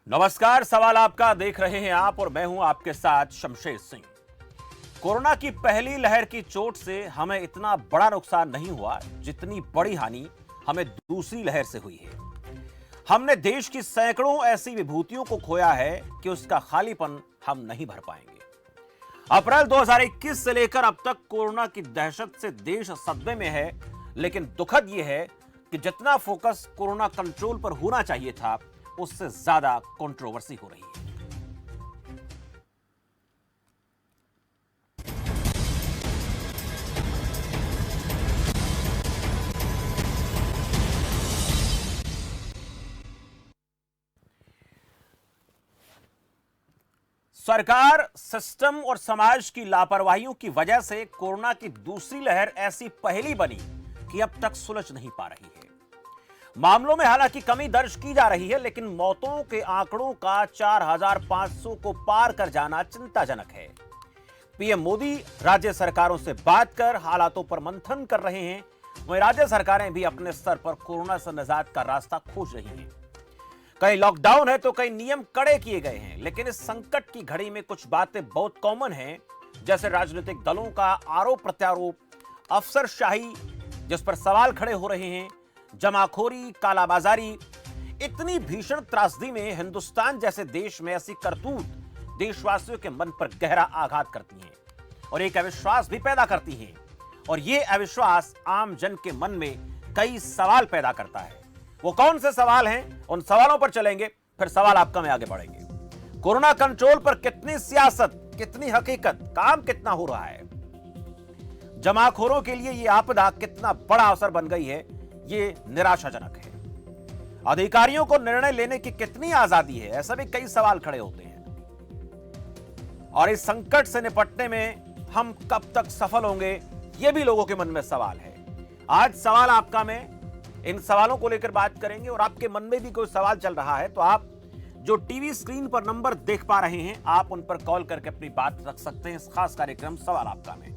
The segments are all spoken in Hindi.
नमस्कार। सवाल आपका देख रहे हैं आप और मैं हूं आपके साथ शमशेर सिंह। कोरोना की पहली लहर की चोट से हमें इतना बड़ा नुकसान नहीं हुआ जितनी बड़ी हानि हमें दूसरी लहर से हुई है। हमने देश की सैकड़ों ऐसी विभूतियों को खोया है कि उसका खालीपन हम नहीं भर पाएंगे। अप्रैल 2021 से लेकर अब तक कोरोना की दहशत से देश सदमे में है, लेकिन दुखद यह है कि जितना फोकस कोरोना कंट्रोल पर होना चाहिए था उससे ज्यादा कंट्रोवर्सी हो रही है। सरकार, सिस्टम और समाज की लापरवाहियों की वजह से कोरोना की दूसरी लहर ऐसी पहेली बनी कि अब तक सुलझ नहीं पा रही है। मामलों में हालांकि कमी दर्ज की जा रही है, लेकिन मौतों के आंकड़ों का 4,500 को पार कर जाना चिंताजनक है। पीएम मोदी राज्य सरकारों से बात कर हालातों पर मंथन कर रहे हैं, वहीं राज्य सरकारें भी अपने स्तर पर कोरोना से निजात का रास्ता खोज रही हैं। कहीं लॉकडाउन है तो कई नियम कड़े किए गए हैं, लेकिन इस संकट की घड़ी में कुछ बातें बहुत कॉमन हैं, जैसे राजनीतिक दलों का आरोप प्रत्यारोप, अफसरशाही जिस पर सवाल खड़े हो रहे हैं, जमाखोरी, कालाबाजारी। इतनी भीषण त्रासदी में हिंदुस्तान जैसे देश में ऐसी करतूत देशवासियों के मन पर गहरा आघात करती हैं और एक अविश्वास भी पैदा करती हैं, और यह अविश्वास आम जन के मन में कई सवाल पैदा करता है। वो कौन से सवाल हैं, उन सवालों पर चलेंगे, फिर सवाल आपका में आगे बढ़ेंगे। कोरोना कंट्रोल पर कितनी सियासत, कितनी हकीकत, काम कितना हो रहा है, जमाखोरों के लिए यह आपदा कितना बड़ा अवसर बन गई है, ये निराशाजनक है। अधिकारियों को निर्णय लेने की कितनी आजादी है, ऐसा भी कई सवाल खड़े होते हैं। और इस संकट से निपटने में हम कब तक सफल होंगे, यह भी लोगों के मन में सवाल है। आज सवाल आपका में इन सवालों को लेकर बात करेंगे, और आपके मन में भी कोई सवाल चल रहा है तो आप जो टीवी स्क्रीन पर नंबर देख पा रहे हैं, आप उन पर कॉल करके अपनी बात रख सकते हैं इस खास कार्यक्रम सवाल आपका में।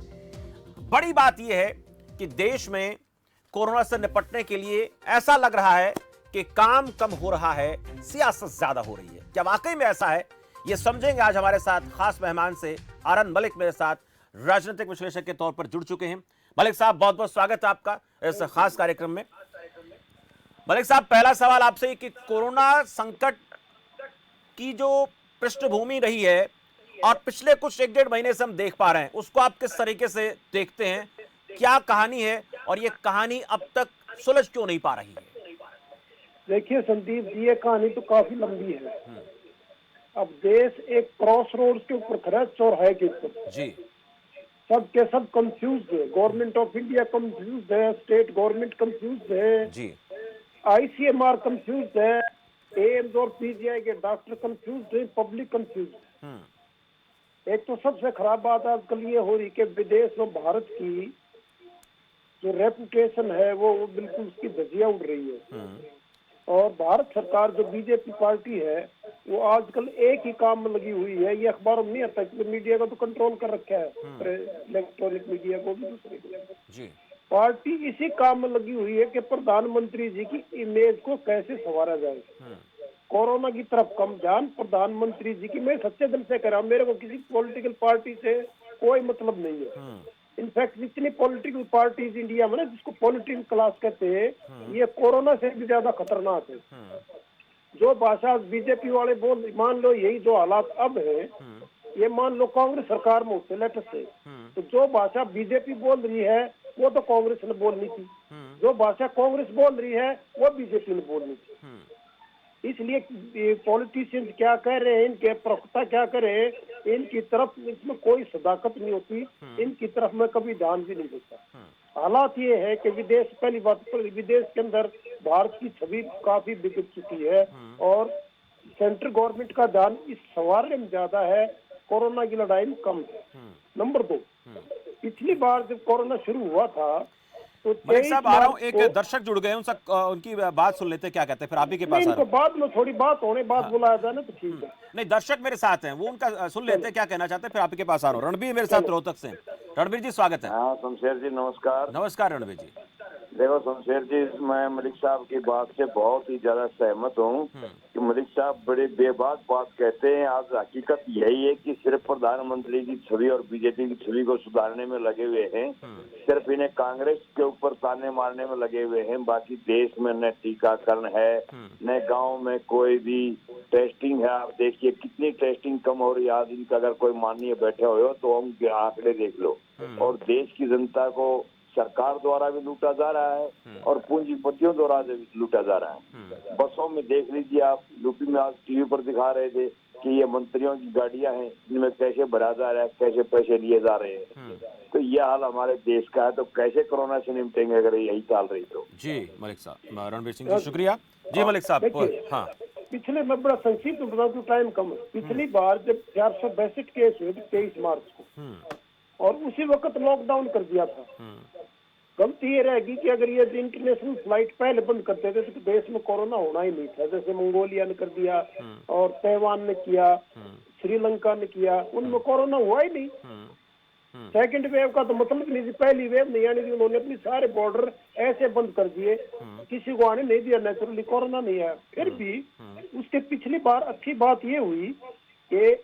बड़ी बात यह है कि देश में कोरोना से निपटने के लिए ऐसा लग रहा है कि काम कम हो रहा है, सियासत ज्यादा हो रही है। क्या वाकई में ऐसा है, यह समझेंगे आज हमारे साथ खास मेहमान से। आरन मलिक मेरे साथ राजनीतिक विश्लेषक के तौर पर जुड़ चुके हैं। मलिक साहब, बहुत बहुत स्वागत है आपका इस खास कार्यक्रम में। मलिक साहब, पहला सवाल आपसे कि कोरोना संकट की जो पृष्ठभूमि रही है और पिछले कुछ 1-1.5 महीने से हम देख पा रहे हैं, उसको आप किस तरीके से देखते हैं? क्या कहानी है और ये कहानी अब तक सुलझ क्यों नहीं पा रही है? देखिए संदीप जी, ये कहानी तो काफी लंबी है। अब देश एक क्रॉस रोड के ऊपर खड़ा है, चौराहे के ऊपर जी। सब के सब कंफ्यूज है। गवर्नमेंट ऑफ इंडिया कंफ्यूज है, स्टेट गवर्नमेंट कंफ्यूज है जी, आईसीएमआर कंफ्यूज है, एम्स और पीजीआई के डॉक्टर कंफ्यूज है, पब्लिक कंफ्यूज है। एक तो सबसे खराब बात आजकल ये हो रही कि विदेश में भारत की जो रेपुटेशन है वो बिल्कुल उसकी धज्जियां उड़ रही है। और भारत सरकार जो बीजेपी पार्टी है वो आजकल एक ही काम में लगी हुई है। ये अखबारों में नहीं आता कि मीडिया को तो कंट्रोल कर रखा है, इलेक्ट्रॉनिक मीडिया को भी, दूसरे को जी। पार्टी इसी काम में लगी हुई है कि प्रधानमंत्री जी की इमेज को कैसे संवारा जाए। कोरोना की तरफ कम ध्यान प्रधानमंत्री जी की, मैं सच्चे दिल से कह रहा हूँ, मेरे को किसी पॉलिटिकल पार्टी से कोई मतलब नहीं है। इनफैक्ट जितनी पॉलिटिकल पार्टीज इंडिया में ना, जिसको पॉलिटिकल क्लास कहते हैं, ये कोरोना से भी ज्यादा खतरनाक है। जो भाषा बीजेपी वाले बोल, मान लो यही जो हालात अब है, ये मान लो कांग्रेस सरकार में होते लेटर से, तो जो भाषा बीजेपी बोल रही है वो तो कांग्रेस ने बोलनी थी, जो भाषा कांग्रेस बोल रही है वो बीजेपी ने बोलनी थी। इसलिए पॉलिटिशियंस क्या कह रहे हैं, इनके प्रवक्ता क्या कर रहे हैं, इनकी तरफ इसमें कोई सदाकत नहीं होती, इनकी तरफ मैं कभी ध्यान भी नहीं देता। हालात ये है कि विदेश, पहली बात तो विदेश के अंदर भारत की छवि काफी बिगड़ चुकी है और सेंट्रल गवर्नमेंट का ध्यान इस संवारने में ज्यादा है, कोरोना की लड़ाई में कम है। नंबर 2, पिछली बार जब कोरोना शुरू हुआ था तो मलिक साहब, आ रहा हूं, एक दर्शक जुड़ गए, उनकी बात सुन लेते, क्या कहते हैं, फिर आप ही के पास आ रहा हूं। बाद में थोड़ी बात होने बाद बुलाया जाए ना तो ठीक है। नहीं, दर्शक मेरे साथ हैं, वो उनका सुन लेते हैं क्या कहना चाहते हैं, फिर आप ही के पास आ रहा हूं। रणबीर मेरे साथ रोहतक से। रणबीर जी, स्वागत है। हाँ शमशेर जी, नमस्कार। नमस्कार रणबीर जी। देखो शमशेर जी, मैं मलिक साहब की बात से बहुत ही ज्यादा सहमत हूँ कि मलिक साहब बड़े बेबाक बात कहते हैं। आज हकीकत यही है कि सिर्फ प्रधानमंत्री की छवि और बीजेपी की छवि को सुधारने में लगे हुए हैं। सिर्फ इन्हें कांग्रेस के ऊपर ताने मारने में लगे हुए हैं। बाकी देश में न टीकाकरण है, न गाँव में कोई भी टेस्टिंग है। आप देखिए कितनी टेस्टिंग कम हो रही है। आज इनका अगर कोई माननीय बैठे हुए हो तो उनके आंकड़े देख लो। और देश की जनता को सरकार द्वारा भी लूटा जा रहा है और पूंजीपतियों द्वारा भी लूटा जा रहा है। बसों में देख लीजिए आप, यूपी में आज टीवी पर दिखा रहे थे कि ये मंत्रियों की गाड़ियां हैं, इनमें कैसे भरा जा रहा है, कैसे पैसे लिए जा रहे हैं। तो यह हाल हमारे देश का है, तो कैसे कोरोना से निपटेंगे अगर यही चाल रही तो। जी मलिक साहब, रणबीर सिंह जी शुक्रिया। जी मलिक साहब, देखिए, हाँ पिछले मैं बड़ा संक्षिप्त में बताऊं तो टाइम कम है। पिछली बार जब 462 केस हुए थे 23 मार्च को, और उसी वक्त लॉकडाउन कर दिया था। गलती ये रहेगी कि अगर ये इंटरनेशनल फ्लाइट पहले बंद करते थे तो देश में कोरोना होना ही नहीं था। जैसे मंगोलिया ने कर दिया और ताइवान ने किया, श्रीलंका ने किया, उनमें कोरोना हुआ ही नहीं। सेकंड वेव का तो मतलब नहीं थी, पहली वेव नहीं आने दी। उन्होंने अपने सारे बॉर्डर ऐसे बंद कर दिए, किसी को आने नहीं दिया, नेचुरली कोरोना नहीं आया। फिर भी उसके पिछली बार अच्छी बात ये हुई कि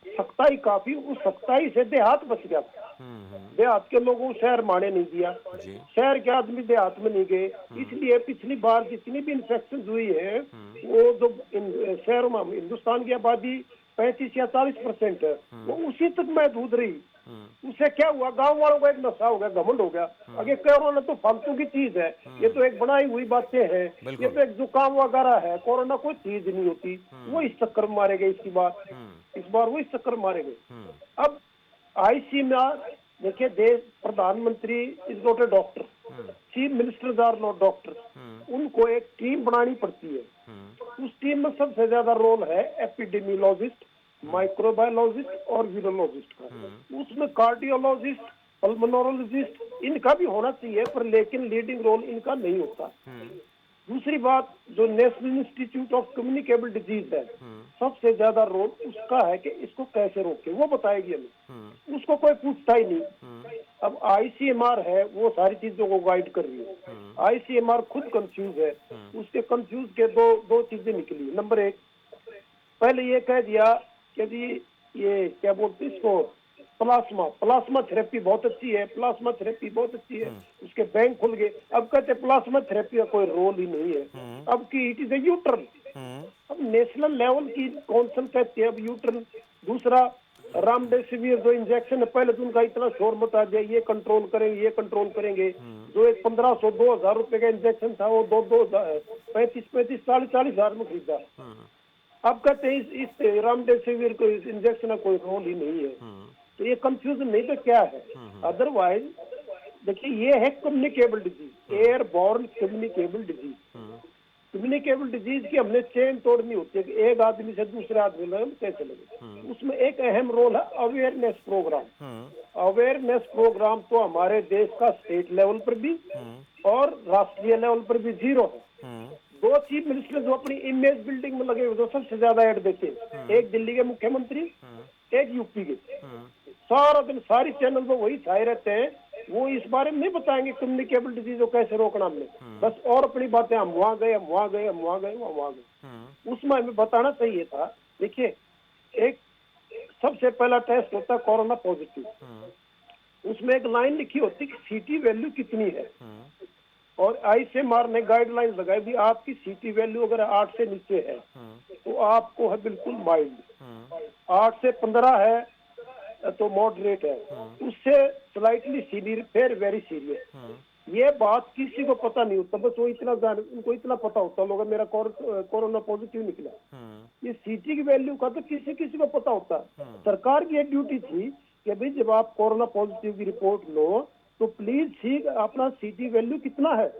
सख्ताई काफी, उस सख्ताई से देहात बच गया। देहात के लोगों को शहर माने नहीं दिया, शहर के आदमी देहात में नहीं गए। इसलिए पिछली बार जितनी भी इन्फेक्शन हुई है वो जो शहरों में, हिंदुस्तान की आबादी 35 या 40% है, वो उसी तक महदूद रही। उससे क्या हुआ, गांव वालों को एक नशा हो गया, घमंड हो गया। अगर कोरोना तो फालतू की चीज है, ये तो एक बनाई हुई बातें हैं, ये तो एक जुकाम वगैरह है, कोरोना कोई चीज नहीं होती। वो इस चक्कर में मारे गए। इसकी बात इस बार वो इस चक्कर में मारे गए। अब आईसीएमआर देखिए, देश प्रधानमंत्री is not a doctor, chief ministers are not doctor. उनको एक टीम बनानी पड़ती है। उस टीम में सबसे ज्यादा रोल है एपिडेमियोलॉजिस्ट, माइक्रोबायोलॉजिस्ट और वीरोलॉजिस्ट का। उसमें कार्डियोलॉजिस्ट, पल्मोनोलॉजिस्ट इनका भी होना चाहिए, पर लेकिन लीडिंग रोल इनका नहीं होता। दूसरी बात, जो national institute of communicable disease है, सबसे ज्यादा रोल उसका है कि इसको कैसे रोके, वो बताएगी हमें। उसको कोई पूछता ही नहीं। अब आईसीएमआर है, वो सारी चीजों को गाइड कर रही है। आईसीएमआर खुद कंफ्यूज है। उसके कंफ्यूज के दो चीजें निकली। नंबर एक, पहले ये कह दिया कि जी ये क्या बोलते हैं इसको, प्लाज्मा थेरेपी बहुत अच्छी है, प्लाज्मा थेरेपी बहुत अच्छी है। उसके बैंक खुल गए। अब कहते प्लाज्मा थेरेपी का कोई रोल ही नहीं है। अब की इट इज ए यूटर्न। अब नेशनल लेवल की काउंसिल कहती है अब यूटर्न। दूसरा, रामडेसिविर जो इंजेक्शन है, पहले तो उनका इतना शोर मचा दिया, ये कंट्रोल करेंगे, ये कंट्रोल करेंगे। जो एक 1500-2000 रुपए का इंजेक्शन था, वो 35-40 हजार में खरीदा। अब कहते हैं इस रामडेसिविर को, इस इंजेक्शन का कोई रोल ही नहीं है। तो ये कंफ्यूजन नहीं तो क्या है। अदरवाइज देखिए, ये है communicable disease, air born communicable disease. Communicable disease की हमने चेन तोड़नी होती है कि एक आदमी से दूसरे आदमी में कैसे लगे। उसमें एक अहम रोल है अवेयरनेस प्रोग्राम। अवेयरनेस प्रोग्राम तो हमारे देश का स्टेट लेवल पर भी और राष्ट्रीय लेवल पर भी जीरो है। दो चीफ मिनिस्टर जो अपनी इमेज बिल्डिंग में लगे हुए, जो सबसे ज्यादा ऐड देते हैं, एक दिल्ली के मुख्यमंत्री, एक यूपी के। सारा दिन सारी चैनल पर वही छाए रहते हैं। वो इस बारे में नहीं बताएंगे कम्युनिकेबल डिजीज को कैसे रोकना हमने, बस और अपनी बातें, हम वहां गए, हम वहां गए, हम वहां गए, वहां गए। उसमें हमें बताना चाहिए था। देखिए, एक सबसे पहला टेस्ट होता है कोरोना पॉजिटिव। उसमें एक लाइन लिखी होती है कि सीटी वैल्यू कितनी है, और आईसीएमआर ने गाइडलाइंस लगाई भी आपकी सीटी वैल्यू अगर 8 से नीचे है तो आपको है बिल्कुल माइल्ड, 8 से 15 है तो मॉडरेट है, उससे स्लाइटली सीवियर, फिर वेरी सीरियस। ये बात किसी को पता नहीं होता, बस वो इतना उनको इतना पता होता लोग मेरा कोरोना पॉजिटिव निकला। ये सीटी की वैल्यू का तो किसी को पता होता। सरकार की ये ड्यूटी थी कि भाई जब आप कोरोना पॉजिटिव की रिपोर्ट लो तो प्लीज सी अपना सीटी वैल्यू कितना है,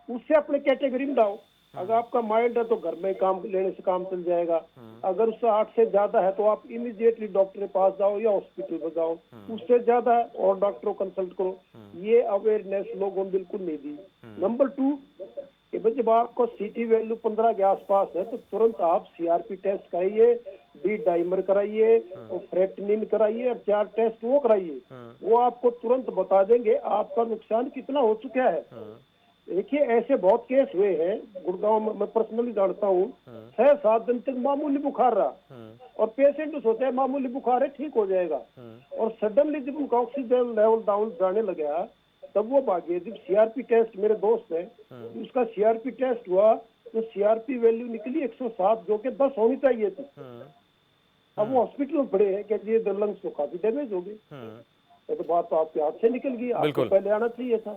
उससे अपने कैटेगरी में डालो। अगर आपका माइल्ड है तो घर में काम लेने से काम चल जाएगा। अगर उससे 8 से ज्यादा है तो आप इमीडिएटली डॉक्टर के पास जाओ या हॉस्पिटल में जाओ। उससे ज्यादा है और डॉक्टर को कंसल्ट करो। ये अवेयरनेस लोगों ने बिल्कुल नहीं दी। नंबर 2, कि भाई जब आपको सीटी वैल्यू 15 के आसपास है तो तुरंत आप सीआरपी टेस्ट कराइए, डी डाइमर कराइए और फ्रेटनिन कराइए और 4 टेस्ट वो कराइए। वो आपको तुरंत बता देंगे आपका नुकसान कितना हो चुका है। देखिए ऐसे बहुत केस हुए हैं गुड़गांव में, मैं पर्सनली जानता हूँ। 6-7 दिन तक मामूली बुखार रहा और पेशेंट सोचा है मामूली बुखार है ठीक हो जाएगा, और सडनली जब उनका ऑक्सीजन लेवल डाउन जाने लगा तब वो भागे। जब सीआरपी टेस्ट, मेरे दोस्त है उसका सीआरपी टेस्ट हुआ तो सीआरपी वैल्यू निकली 107 जो कि 10 होनी चाहिए थी। अब वो हॉस्पिटल में पड़े हैं कि ये लंग्स तो काफी डैमेज हो गए। तो बात तो आपके हाथ से निकल गई, आपको पहले आना चाहिए था।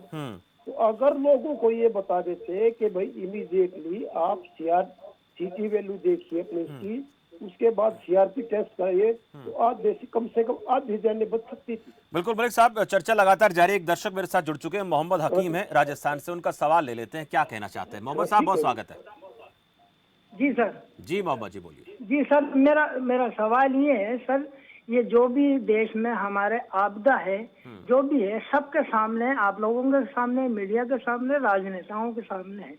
तो अगर लोगों को ये बता देते कि भाई इमीडिएटली आप सीटी वैल्यू देखिए अपनी की, उसके बाद सीआरपी टेस्ट कराइए, तो आज कम से कम आधी जाने बच सकती थी। बिल्कुल मलिक साहब, चर्चा लगातार जारी। एक दर्शक मेरे साथ जुड़ चुके हैं, मोहम्मद हकीम है राजस्थान से, उनका सवाल ले लेते हैं, क्या कहना चाहते हैं। मोहम्मद साहब बहुत स्वागत है। जी सर। जी मोहम्मद जी बोलिए। जी सर, मेरा सवाल ये है सर, ये जो भी देश में हमारे आपदा है, जो भी है, सबके सामने, आप लोगों के सामने, मीडिया के सामने, राजनेताओं के सामने है,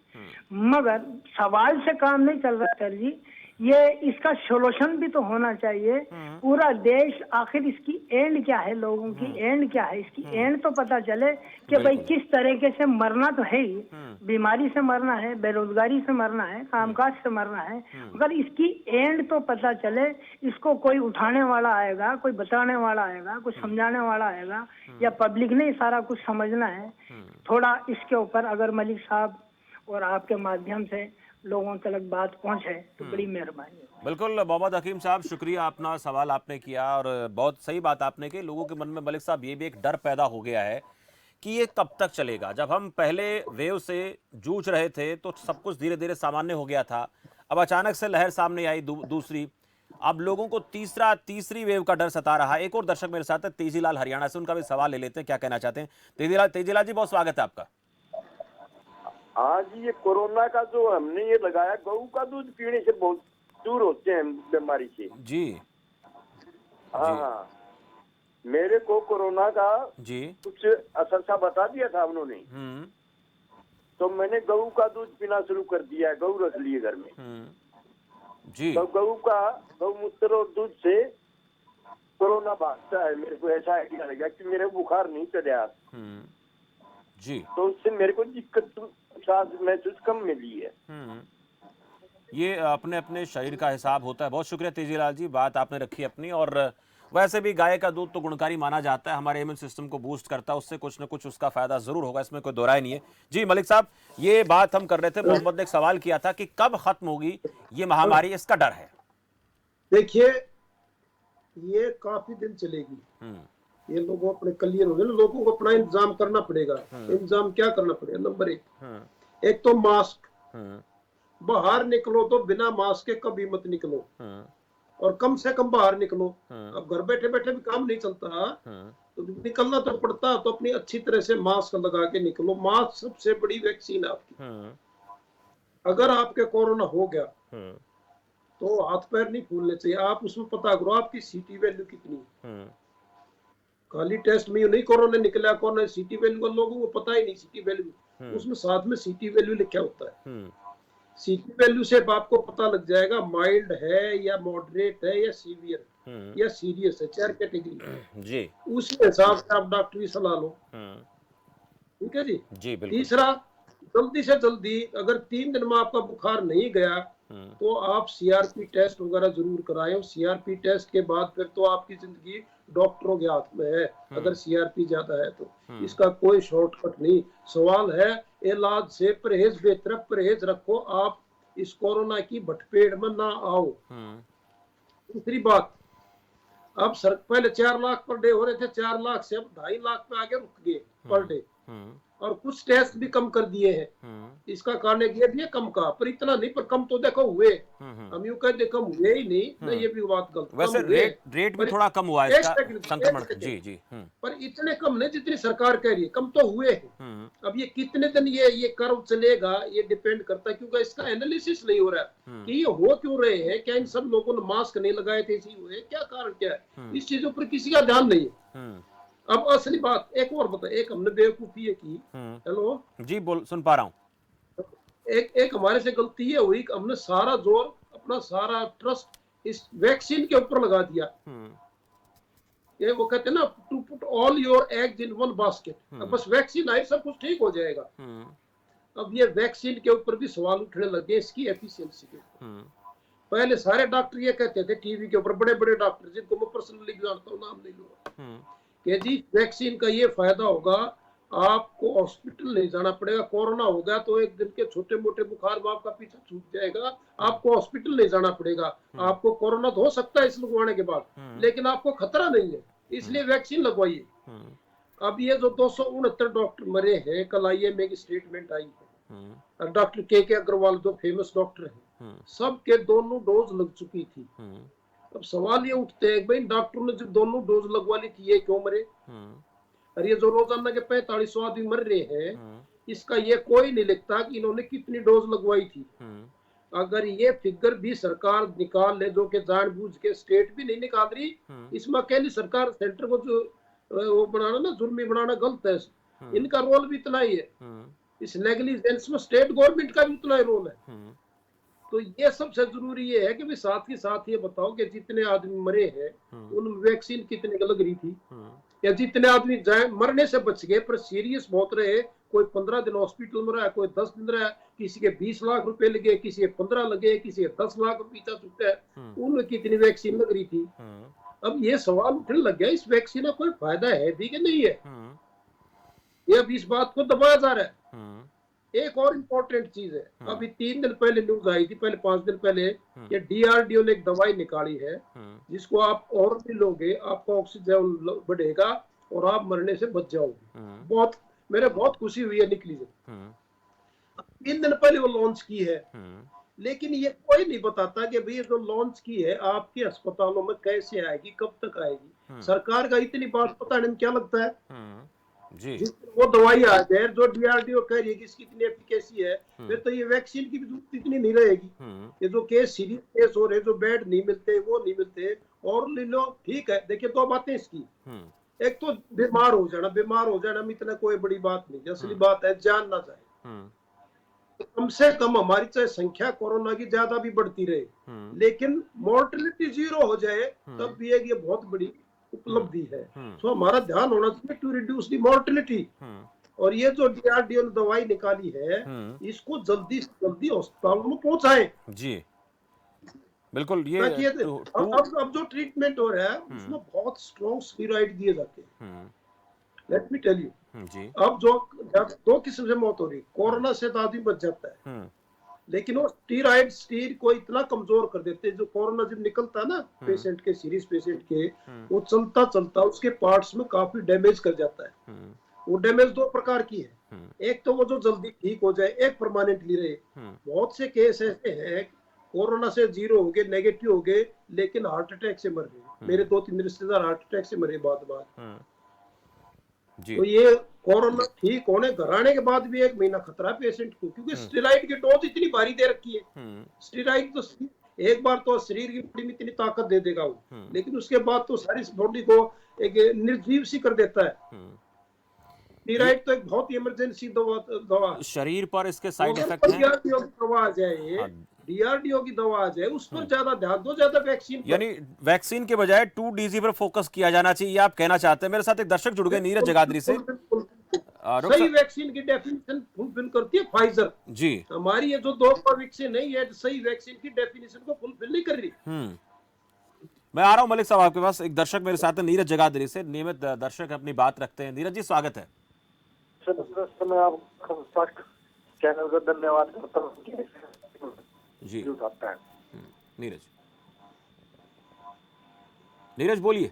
मगर सवाल से काम नहीं चल रहा सर जी। ये इसका सोल्यूशन भी तो होना चाहिए। पूरा देश, आखिर इसकी एंड क्या है, लोगों की एंड क्या है, इसकी एंड तो पता चले कि भाई किस तरीके से मरना तो है ही, बीमारी से मरना है, बेरोजगारी से मरना है, कामकाज से मरना है, मगर इसकी एंड तो पता चले। इसको कोई उठाने वाला आएगा, कोई बताने वाला आएगा, कोई समझाने वाला आएगा, या पब्लिक ने सारा कुछ समझना है। थोड़ा इसके ऊपर अगर मलिक साहब और आपके माध्यम से लोगों तक बात पहुंचे तो बड़ी मेहरबानी। बिल्कुल मोहम्मद हकीम साहब, शुक्रिया, अपना सवाल आपने किया और बहुत सही बात आपने की। लोगों के मन में मलिक साहब ये भी एक डर पैदा हो गया है कि ये कब तक चलेगा। जब हम पहले वेव से जूझ रहे थे तो सब कुछ धीरे धीरे सामान्य हो गया था, अब अचानक से लहर सामने आई दूसरी, अब लोगों को तीसरी वेव का डर सता रहा है। एक और दर्शक मेरे साथ है, तेजीलाल हरियाणा से, उनका भी सवाल ले लेते हैं, क्या कहना चाहते हैं। तेजीलाल जी बहुत स्वागत है आपका। आज ये कोरोना का जो हमने ये लगाया, गऊ का दूध पीने से बहुत दूर होते हैं बीमारी से। जी हाँ, मेरे को कोरोना का जी कुछ असर सा बता दिया था उन्होंने, तो मैंने गऊ का दूध पीना शुरू कर दिया है। गऊ रख लिए घर में जी। तो गौमूत्र और दूध से कोरोना भागता है। मेरे को ऐसा आइडिया लगा कि मेरे बुखार नहीं चढ़ा जी, तो उससे मेरे को दिक्कत महसूस कम मिली है। ये अपने अपने शरीर का हिसाब होता है। बहुत शुक्रिया तेजीलाल जी, बात आपने रखी अपनी। और वैसे भी गाय का दूध तो गुणकारी माना जाता है, हमारे इम्यून सिस्टम को बूस्ट करता है, उससे कुछ न कुछ उसका फायदा जरूर होगा, इसमें कोई दो राय नहीं है। जी मलिक साहब, ये बात हम कर रहे थे, मोहम्मद ने एक सवाल किया था कि कब खत्म होगी ये महामारी, इसका डर है। देखिए ये काफी दिन चलेगी, ये लोगों अपने क्लियर हो गए ना, लोगों को अपना इंतजाम करना पड़ेगा। इंतजाम क्या करना पड़ेगा? नंबर एक तो मास्क, बाहर निकलो तो बिना मास्क के कभी मत निकलो, और कम से कम बाहर निकलो। अब घर बैठे बैठे भी काम नहीं चलता, तो निकलना तो पड़ता, तो अपनी अच्छी तरह से मास्क लगा के निकलो। मास्क सबसे बड़ी वैक्सीन है आपकी। अगर आपके कोरोना हो गया तो हाथ पैर नहीं फूलने चाहिए। आप उसमें पता करो आपकी सीटी वैल्यू कितनी। खाली टेस्ट में नहीं कोरोना निकला, कोरोना सीटी वैल्यू लोगों को पता ही नहीं। सीटी वैल्यू उसमें साथ में सीटी वैल्यू लिखा होता है। सीटी वैल्यू से आपको पता लग जाएगा माइल्ड है या मॉडरेट है या सीवियर या सीरियस है, 4 कैटेगरी जी। उसी हिसाब से आप डॉक्टरी सलाह लो। ठीक है जी। तीसरा, जल्दी से जल्दी अगर 3 दिन में आपका बुखार नहीं गया तो आप सीआरपी टेस्ट वगैरह जरूर कराएं। सीआरपी टेस्ट के बाद फिर तो आपकी जिंदगी डॉक्टरों के हाथ में है। अगर सीआरपी ज्यादा है तो इसका कोई शॉर्टकट नहीं। सवाल है इलाज से परहेज बेहतर, परहेज रखो, आप इस कोरोना की भटपेड़ में ना आओ। दूसरी बात, अब पहले 4 लाख पर डे हो रहे थे, 4 लाख से अब 2.5 लाख पे आगे रुक गए पर डे, और कुछ टेस्ट भी कम कर दिए हैं। इसका कारण ये भी है कम का, पर इतना नहीं, पर कम तो देखो हुए। हम यूं कहते कम हुए ही नहीं, ये भी बात गलत। वैसे रेट भी थोड़ा कम हुआ है इसका संक्रमण। जी पर इतने कम नहीं जितनी सरकार कह रही है, कम तो हुए हैं। अब ये कितने दिन ये कर्व चलेगा ये डिपेंड करता है, क्योंकि इसका एनालिसिस नहीं हो रहा है कि ये हो क्यों रहे हैं। क्या इन सब लोगों ने मास्क नहीं लगाए थे इसी हुए, क्या कारण क्या है, इस चीजों पर किसी का ध्यान नहीं है। अब असली बात एक और बता, एक हमने बेवकूफी है की। हेलो जी, बोल, सुन पा रहा हूँ। एक हमारे से गलती ये हुई कि हमने सारा जोर, अपना सारा ट्रस्ट इस वैक्सीन के ऊपर लगा दिया। ये वो कहते हैं ना, to put all your eggs in one basket. बस वैक्सीन आई सब कुछ ठीक हो जाएगा। अब ये वैक्सीन के ऊपर भी सवाल उठने लगे, इसकी एफिशिएंसी के ऊपर। पहले सारे डॉक्टर ये कहते थे टीवी के ऊपर, बड़े बड़े डॉक्टर जिनको मैं पर्सनली जानता हूँ, नाम नहीं लूंगा, कि जी वैक्सीन का ये फायदा होगा, आपको हॉस्पिटल नहीं जाना पड़ेगा। कोरोना हो गया तो एक दिन के छोटे मोटे बुखार में आपका पीछा छूट जाएगा, आपको हॉस्पिटल नहीं जाना पड़ेगा। आपको कोरोना तो हो सकता है इस लगवाने के बाद, लेकिन आपको खतरा नहीं है, इसलिए वैक्सीन लगवाइए। अब ये जो 269 डॉक्टर मरे हैं, कल आईएमए की स्टेटमेंट आई है, डॉक्टर के अग्रवाल जो फेमस डॉक्टर हैं, सबके दोनों डोज लग चुकी थी। अब सवाल ये उठते हैं, भाई डॉक्टरों ने जब दोनों डोज लगवा ली थी, ये क्यों मरे? और ये जो रोजाना के 4500 आदमी मर रहे हैं, इसका ये कोई नहीं लिखता कि इन्होंने कितनी डोज लगवाई थी। अगर ये फिगर भी सरकार निकाल ले, जो कि जानबूझ के स्टेट भी नहीं निकाल रही, इसमें अकेली सरकार सेंटर को जो वो बनाना ना, जुर्मी बनाना गलत है। इनका रोल भी इतना ही है, इस नेग्लिजेंस में स्टेट गवर्नमेंट का भी उतना ही रोल है। तो ये सबसे जरूरी ये है कि भी साथ ही साथ ये बताओ कि जितने आदमी मरे हैं उन वैक्सीन कितने लग रही थी, या जितने आदमी जाए मरने से बच गए पर सीरियस बहुत रहे, कोई 15 दिन हॉस्पिटल में रहा, कोई 10 दिन रहा, किसी के 20 लाख रुपए लगे, किसी के 15 लगे, किसी के 10 लाख रुपये चुका है, उनमें कितनी वैक्सीन लग रही थी। अब ये सवाल उठने लग गया, इस वैक्सीन का कोई फायदा है भी कि नहीं है? ये अब इस बात को दबाया जा रहा है। एक और इम्पोर्टेंट चीज है, अभी 3 दिन पहले न्यूज आई थी, पहले 5 दिन पहले, ये डीआरडीओ ने एक दवाई निकाली है जिसको आप और भी लोगे, आपका ऑक्सीजन बढ़ेगा और आप मरने से बच जाओगे। बहुत मेरे बहुत खुशी हुई है निकली से। 3 दिन पहले वो लॉन्च की है, लेकिन ये कोई नहीं बताता कि भाई जो लॉन्च की है आपके अस्पतालों में कैसे आएगी, कब तक आएगी। सरकार का इतनी बात पता नहीं, क्या लगता है जी वो दवाई आ जाए जो डीआरडीओ कह रही है कि इसकी इतनी एफिकेसी है, फिर तो ये वैक्सीन की भी जरूरत इतनी नहीं रहेगी। ये जो केस सीरियस केस हो रहे, जो बेड नहीं मिलते, वो नहीं मिलते, और ले लो, ठीक है। देखिए 2 बातें इसकी, एक तो बीमार हो जाना में इतना कोई बड़ी बात नहीं, असली बात है जान ना जाए। कम से कम हमारी चाहे संख्या कोरोना की ज्यादा भी बढ़ती रहे, लेकिन मोर्टेलिटी 0 हो जाए तब भी एक ये बहुत बड़ी उपलब्धि है। तो हमारा ध्यान होना चाहिए टू रिड्यूस दी मोर्टेलिटी। और ये जो डीआरडीओ ने दवाई निकाली है, इसको जल्दी से जल्दी अस्पतालों में पहुंचाएं। जी बिल्कुल। ये अब जो ट्रीटमेंट हो रहा है उसमें बहुत स्ट्रॉन्ग स्टेरॉइड दिए जाते हैं। लेट मी टेल यू जी, अब जो 2 किस्म से मौत हो रही, कोरोना से तो आदमी बच जाता है, लेकिन वो स्टीर को इतना कमजोर कर देते हैं, जो कोरोना जब निकलता है ना पेशेंट के, सीरियस पेशेंट के, वो चलता चलता उसके पार्ट्स में काफी डैमेज कर जाता है। वो डैमेज 2 प्रकार की है, एक तो वो जो जल्दी ठीक हो जाए, एक परमानेंटली रहे। बहुत से केस ऐसे हैं कोरोना से 0 हो गए, नेगेटिव हो गए, लेकिन हार्ट अटैक से मर गए। मेरे 2-3 रिश्तेदार हार्ट अटैक से मरे बाद। तो ये कोरोना ठीक होने घर आने के बाद भी 1 महीना खतरा पेशेंट को, क्योंकि स्टेरॉइड की डोज इतनी भारी दे रखी है। स्टेरॉइड तो एक बार तो शरीर की बॉडी में इतनी ताकत दे देगा वो, लेकिन उसके बाद तो सारी बॉडी को एक निर्जीव सी कर देता है। स्टेरॉइड तो एक बहुत ही इमरजेंसी दवा शरीर पर इसके साइड इफेक्ट हैं। दवा आ जाए, डीआरडीओ की दवा आ जाए, उस पर ज्यादा ध्यान दो, ज्यादा वैक्सीन, यानी वैक्सीन के बजाय 2DG पर फोकस किया जाना चाहिए, आप कहना चाहते हैं। मेरे साथ एक दर्शक जुड़ गए, नीरज जगाधरी से। सही वैक्सीन की डेफिनेशन फुलफिल करती है फाइजर जी, हमारी ये जो 2 वैक्सीन है, ये सही वैक्सीन की डेफिनेशन को फुलफिल नहीं कर रही। मैं आ रहा हूं मलिक साहब आपके पास। एक दर्शक मेरे साथ है नीरज जगाधरी से, नियमित दर्शक अपनी बात रखते हैं। नीरज जी स्वागत है। मैं आपका चैनल को धन्यवाद करता हूँ जी। उठाता है नीरज बोलिए।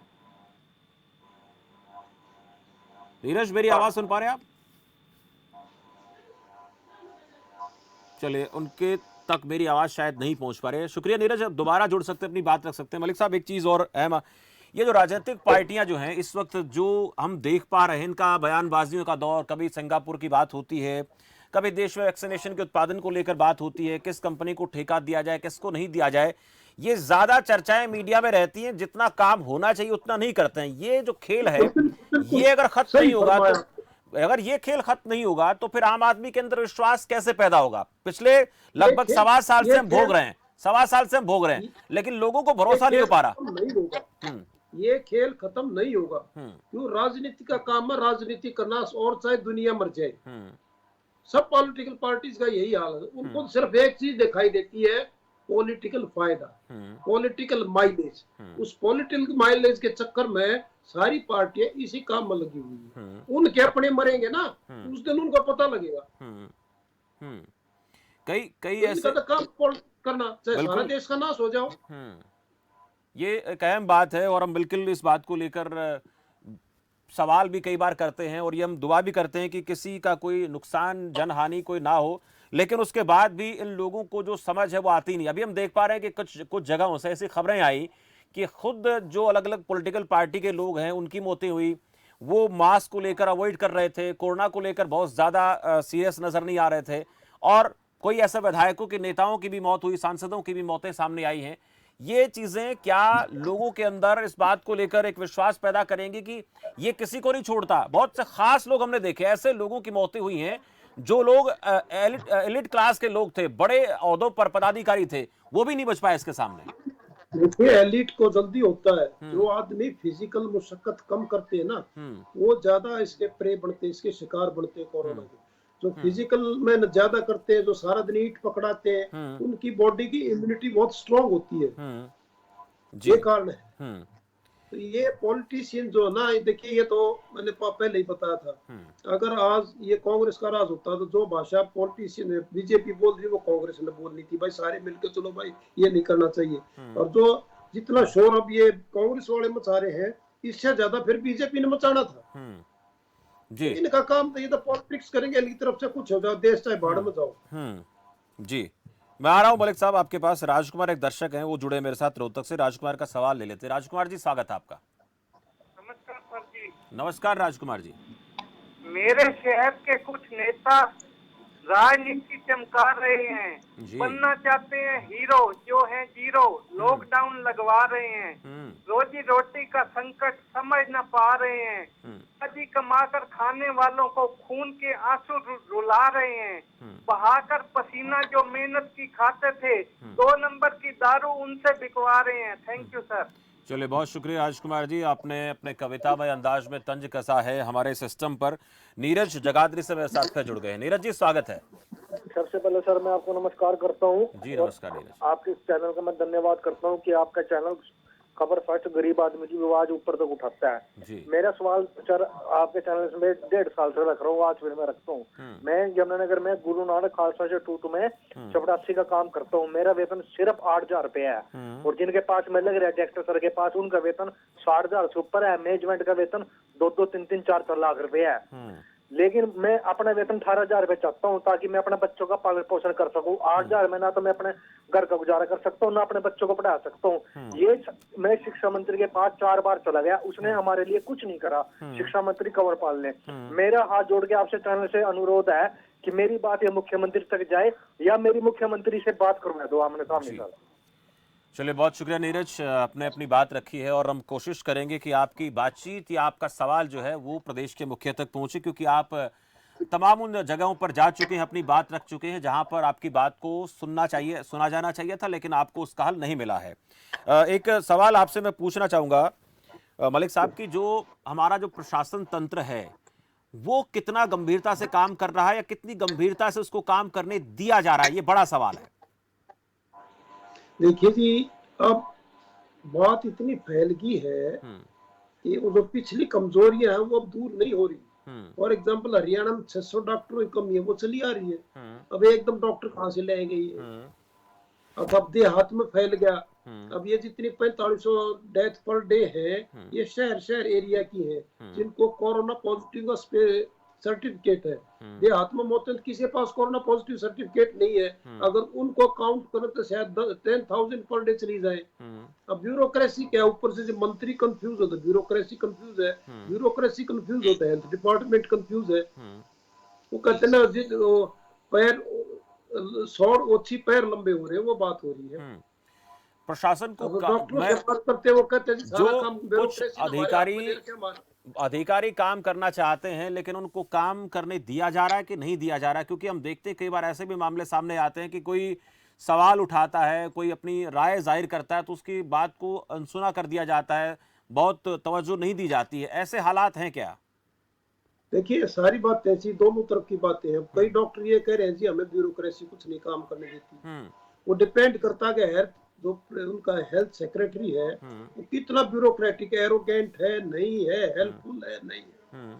नीरज मेरी आवाज सुन पा रहे हैं आप? चलिए, उनके तक मेरी आवाज शायद नहीं पहुंच पा रही है। शुक्रिया नीरज, अब दोबारा जुड़ सकते हैं, अपनी बात रख सकते हैं। मलिक साहब एक चीज और अहम, ये जो राजनीतिक पार्टियां जो हैं इस वक्त जो हम देख पा रहे हैं, इनका बयानबाजियों का दौर, कभी सिंगापुर की बात होती है, कभी देश में वैक्सीनेशन के उत्पादन को लेकर बात होती है, किस कंपनी को ठेका दिया जाए, किसको नहीं दिया जाए, ये ज्यादा चर्चाएं मीडिया में रहती हैं। जितना काम होना चाहिए उतना नहीं करते हैं। ये जो खेल है, ये अगर खत्म नहीं होगा तो, अगर ये खेल खत्म नहीं होगा तो फिर आम आदमी के अंदर विश्वास कैसे पैदा होगा? पिछले लगभग 1.25 साल से हम भोग रहे हैं, 1.25 साल से हम भोग रहे हैं, लेकिन लोगों को भरोसा नहीं हो पा रहा। ये खेल खत्म नहीं होगा, क्यों? राजनीति का काम है राजनीति करना, और चाहे दुनिया मर जाए। सब पॉलिटिकल पार्टीज का यही हाल है। उनको सिर्फ एक चीज दिखाई देती है, पॉलिटिकल फायदा, पॉलिटिकल माइलेज। उस पॉलिटिकल माइलेज के चक्कर में सारी पार्टियां इसी काम में लगी हुई है। उनके अपने मरेंगे ना, उस दिन उनको पता लगेगा। कई कई तो ऐसे इनका तो काम करना, चाहे सारा बिल्कुल। देश का नाश हो जाओ। ये एक अहम बात है और हम बिल्कुल इस बात को लेकर सवाल भी कई बार करते हैं और ये हम दुआ भी करते हैं कि किसी का कोई नुकसान, जनहानि कोई ना हो, लेकिन उसके बाद भी इन लोगों को जो समझ है वो आती नहीं। अभी हम देख पा रहे हैं कि कुछ जगहों से ऐसी खबरें आई कि खुद जो अलग अलग पॉलिटिकल पार्टी के लोग हैं उनकी मौतें हुई, वो मास्क को लेकर अवॉइड कर रहे थे, कोरोना को लेकर बहुत ज़्यादा सीरियस नज़र नहीं आ रहे थे, और कोई ऐसे विधायकों के, नेताओं की भी मौत हुई, सांसदों की भी मौतें सामने आई हैं। ये चीजें क्या लोगों के अंदर इस बात को लेकर एक विश्वास पैदा करेंगी कि ये किसी को नहीं छोड़ता? बहुत से खास लोग हमने देखे, ऐसे लोगों की मौतें हुई हैं जो लोग एलिट क्लास के लोग थे, बड़े ओहदों पर पदाधिकारी थे, वो भी नहीं बच पाए इसके सामने। देखिए, एलिट को जल्दी होता है। जो आदमी फिजिकल मुशक्कत कम करते हैं ना, वो ज्यादा इसके प्रे बनते, इसके शिकार बनते हैं कोरोना के। जो फिजिकल में ज्यादा करते हैं, जो सारा दिन ईंट पकड़ाते हैं, उनकी बॉडी की इम्यूनिटी बहुत स्ट्रांग होती है। ये कारण है। तो ये पॉलिटिशियन जो है ना, देखिए, ये तो मैंने पहले ही बताया था। अगर आज ये कांग्रेस का राज होता तो जो भाषा पॉलिटिशियन है, बीजेपी बोल रही है, वो कांग्रेस ने बोलनी थी। भाई सारे मिलकर चलो भाई ये नहीं करना चाहिए। और जो जितना शोर अब ये कांग्रेस वाले मचा रहे हैं, इससे ज्यादा फिर बीजेपी ने मचाना था। जी, इनका काम तो ये तो पॉलिटिक्स करेंगे, इनकी तरफ से कुछ हो जाओ, देश चाहे भाड़ में जाओ। जी, मैं आ रहा हूं मलिक साहब आपके पास। राजकुमार एक दर्शक हैं, वो जुड़े मेरे साथ रोहतक से। राजकुमार का सवाल ले लेते हैं। राजकुमार जी, स्वागत है आपका। नमस्कार सर जी। नमस्कार राजकुमार जी। मेरे शहर के कुछ नेता राजनीति चमका रहे हैं, बनना चाहते हैं हीरो, जो है जीरो। लॉकडाउन लगवा रहे हैं, रोजी रोटी का संकट समझ न पा रहे हैं, जी कमाकर खाने वालों को खून के आंसू रुला रहे हैं, बहाकर पसीना जो मेहनत की खाते थे, 2 नंबर की दारू उनसे बिकवा रहे हैं। Thank you sir. चलिए, बहुत शुक्रिया राजकुमार जी, आपने अपने कवितामय अंदाज में तंज कसा है हमारे सिस्टम पर। नीरज जगाधरी से मेरे साथ फिर जुड़ गए हैं। नीरज जी, स्वागत है। सबसे पहले सर मैं आपको नमस्कार करता हूँ। जी नमस्कार नीरज। आपके चैनल का मैं धन्यवाद करता हूँ कि आपका चैनल खबर फर्स्ट गरीब आदमी की आवाज ऊपर तक उठाता है। मेरा सवाल सर आपके चैनल में 1.5 साल से रख रहा हूँ, आज फिर मैं रखता हूँ। मैं यमुनानगर में गुरु नानक खालसा इंस्टीट्यूट में चपरासी का काम करता हूँ। मेरा वेतन सिर्फ 8,000 रुपया है, और जिनके पास मैं लग रहा है डायरेक्टर सर के पास, उनका वेतन 60,000 से ऊपर है। मैनेजमेंट का वेतन 2-2, 3-3, 4-4 लाख रुपया है। लेकिन मैं अपना वेतन 18,000 रुपए चाहता हूँ, ताकि मैं अपने बच्चों का पालन पोषण कर सकूँ। 8,000 में ना तो मैं अपने घर का गुजारा कर सकता हूँ, ना अपने बच्चों को पढ़ा सकता हूँ। ये मैं शिक्षा मंत्री के पास 4 बार चला गया, उसने हमारे लिए कुछ नहीं करा। शिक्षा मंत्री कंवर पाल ने। मेरा हाथ जोड़ के आपसे चैनल से अनुरोध है कि मेरी बात ये मुख्यमंत्री तक जाए, या मेरी मुख्यमंत्री से बात करवा दो आमने सामने। सर चलिए, बहुत शुक्रिया नीरज, आपने अपनी बात रखी है और हम कोशिश करेंगे कि आपकी बातचीत या आपका सवाल जो है वो प्रदेश के मुखिया तक पहुंचे, क्योंकि आप तमाम उन जगहों पर जा चुके हैं, अपनी बात रख चुके हैं जहां पर आपकी बात को सुना जाना चाहिए था, लेकिन आपको उसका हल नहीं मिला है। एक सवाल आपसे मैं पूछना चाहूँगा मलिक साहब की, जो हमारा जो प्रशासन तंत्र है वो कितना गंभीरता से काम कर रहा है, या कितनी गंभीरता से उसको काम करने दिया जा रहा है? ये बड़ा सवाल है। देखिए जी, अब बात इतनी फैल गई है कि वो जो पिछली कमजोरियां हैं वो अब दूर नहीं हो रही। फॉर एग्जांपल हरियाणा में 600 डॉक्टरों की कमी है, वो चली आ रही है। अब एकदम डॉक्टर कहाँ से ले गई है? अब देहात में फैल गया। अब ये जितनी 4500 डेथ पर डे है, ये शहर एरिया की है, जिनको कोरोना पॉजिटिव का सर्टिफिकेट है। देहात में मौतें किसी के पास कोरोना पॉजिटिव सर्टिफिकेट नहीं है। अगर उनको काउंट करें तो शायद 10,000 पर डे चली जाए। अब ब्यूरोक्रेसी क्या, ऊपर से जो मंत्री कंफ्यूज होता है, ब्यूरोक्रेसी कंफ्यूज है, ब्यूरोक्रेसी कंफ्यूज होता है, हेल्थ डिपार्टमेंट कंफ्यूज है। वो कहते ना, पैर सौड़ ओछी पैर लंबे हो रहे हैं, वो बात हो रही है। प्रशासन को करते वो कहते हैं जो कुछ अधिकारी काम करना चाहते हैं, लेकिन उनको काम करने दिया जा रहा है कि नहीं दिया जा रहा है? क्योंकि हम देखते हैं कई बार ऐसे भी मामले सामने आते हैं कि कोई सवाल उठाता है, कोई अपनी राय जाहिर करता है, तो उसकी बात को अनसुना कर दिया जाता है, बहुत तवज्जो नहीं दी जाती है। ऐसे हालात हैं क्या? देखिए सारी बात ऐसी दोनों तरफ की बातें हैं। कई डॉक्टर ये कह रहे हैं जी हमें ब्यूरोक्रेसी कुछ नहीं काम करने देती। वो डिपेंड करता है कि जो उनका हेल्थ सेक्रेटरी है वो कितना ब्यूरोक्रेटिक एरोगेंट है, नहीं है, हेल्पफुल है, नहीं है।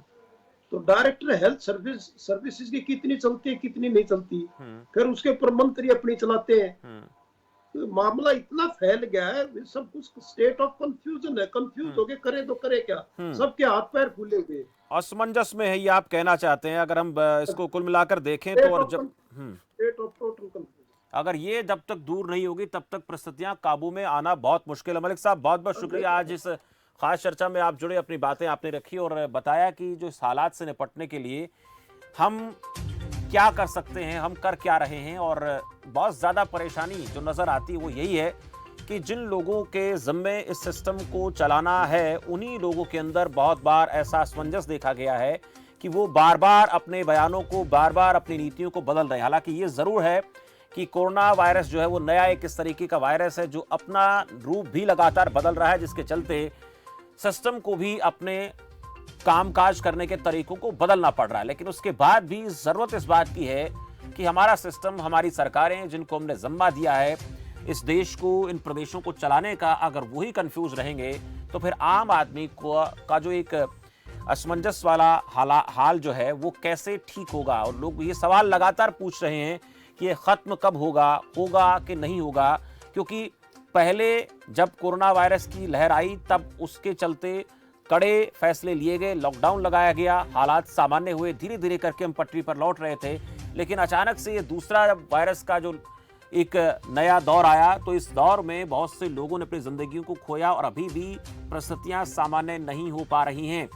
तो डायरेक्टर हेल्थ सर्विसेज की कितनी चलती है, कितनी नहीं चलती, फिर उसके ऊपर मंत्री अपनी चलाते हैं। तो मामला इतना फैल गया है, सब कुछ स्टेट ऑफ कंफ्यूजन है। कंफ्यूज हो गए, करे तो करे क्या, सबके हाथ पैर फूले हुए, असमंजस में है, ये आप कहना चाहते हैं। अगर हम इसको कुल मिलाकर देखें तो, और जब स्टेट ऑफ टोटल कंफ्यूजन, अगर ये जब तक दूर नहीं होगी तब तक परिस्थितियां काबू में आना बहुत मुश्किल है। मलिक साहब, बहुत बहुत शुक्रिया, आज इस खास चर्चा में आप जुड़े, अपनी बातें आपने रखी और बताया कि जो इस हालात से निपटने के लिए हम क्या कर सकते हैं, हम कर क्या रहे हैं। और बहुत ज़्यादा परेशानी जो नज़र आती है वो यही है कि जिन लोगों के ज़िम्मे इस सिस्टम को चलाना है, उन्हीं लोगों के अंदर बहुत बार ऐसा असमंजस देखा गया है कि वो बार बार अपने बयानों को, बार बार अपनी नीतियों को बदल रहे हैं। हालांकि ये ज़रूर है कि कोरोना वायरस जो है वो नया एक इस तरीके का वायरस है जो अपना रूप भी लगातार बदल रहा है, जिसके चलते सिस्टम को भी अपने कामकाज करने के तरीकों को बदलना पड़ रहा है। लेकिन उसके बाद भी जरूरत इस बात की है कि हमारा सिस्टम, हमारी सरकारें जिनको हमने जिम्मा दिया है इस देश को, इन प्रदेशों को चलाने का, अगर वही कंफ्यूज रहेंगे तो फिर आम आदमी का जो एक असमंजस वाला हाल जो है वो कैसे ठीक होगा। और लोग ये सवाल लगातार पूछ रहे हैं कि ये खत्म कब होगा कि नहीं होगा, क्योंकि पहले जब कोरोना वायरस की लहर आई तब उसके चलते कड़े फैसले लिए गए, लॉकडाउन लगाया गया, हालात सामान्य हुए, धीरे धीरे करके हम पटरी पर लौट रहे थे। लेकिन अचानक से ये दूसरा वायरस का जो एक नया दौर आया, तो इस दौर में बहुत से लोगों ने अपनी जिंदगियों को खोया और अभी भी परिस्थितियां सामान्य नहीं हो पा रही हैं।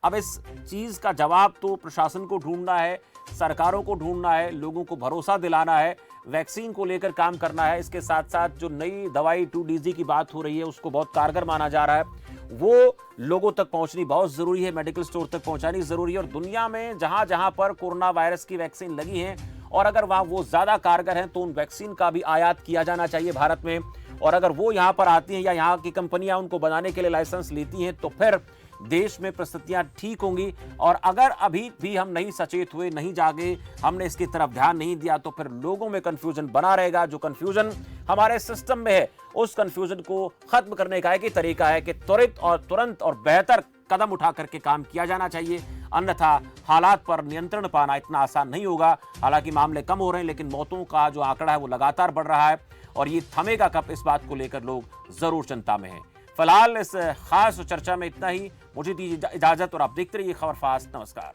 अब इस चीज का जवाब तो प्रशासन को ढूंढना है, सरकारों को ढूंढना है, लोगों को भरोसा दिलाना है, वैक्सीन को लेकर काम करना है। इसके साथ साथ जो नई दवाई 2DG की बात हो रही है उसको बहुत कारगर माना जा रहा है, वो लोगों तक पहुंचनी बहुत जरूरी है, मेडिकल स्टोर तक पहुंचानी जरूरी है। और दुनिया में जहां जहां पर कोरोना वायरस की वैक्सीन लगी है और अगर वहां वो ज्यादा कारगर हैं तो उन वैक्सीन का भी आयात किया जाना चाहिए भारत में। और अगर वो यहां पर आती हैं या यहाँ की कंपनियां उनको बनाने के लिए लाइसेंस लेती हैं तो फिर देश में परिस्थितियां ठीक होंगी। और अगर अभी भी हम नहीं सचेत हुए, नहीं जागे, हमने इसकी तरफ ध्यान नहीं दिया तो फिर लोगों में कंफ्यूजन बना रहेगा। जो कंफ्यूजन हमारे सिस्टम में है उस कंफ्यूजन को खत्म करने का एक ही तरीका है कि त्वरित और तुरंत और बेहतर कदम उठा करके काम किया जाना चाहिए, अन्यथा हालात पर नियंत्रण पाना इतना आसान नहीं होगा। हालांकि मामले कम हो रहे हैं लेकिन मौतों का जो आंकड़ा है वो लगातार बढ़ रहा है और ये थमेगा कब, इस बात को लेकर लोग जरूर चिंता में हैं। फिलहाल इस खास चर्चा में इतना ही, मुझे दीजिए इजाजत और आप देखते रहिए खबर फास्ट। नमस्कार।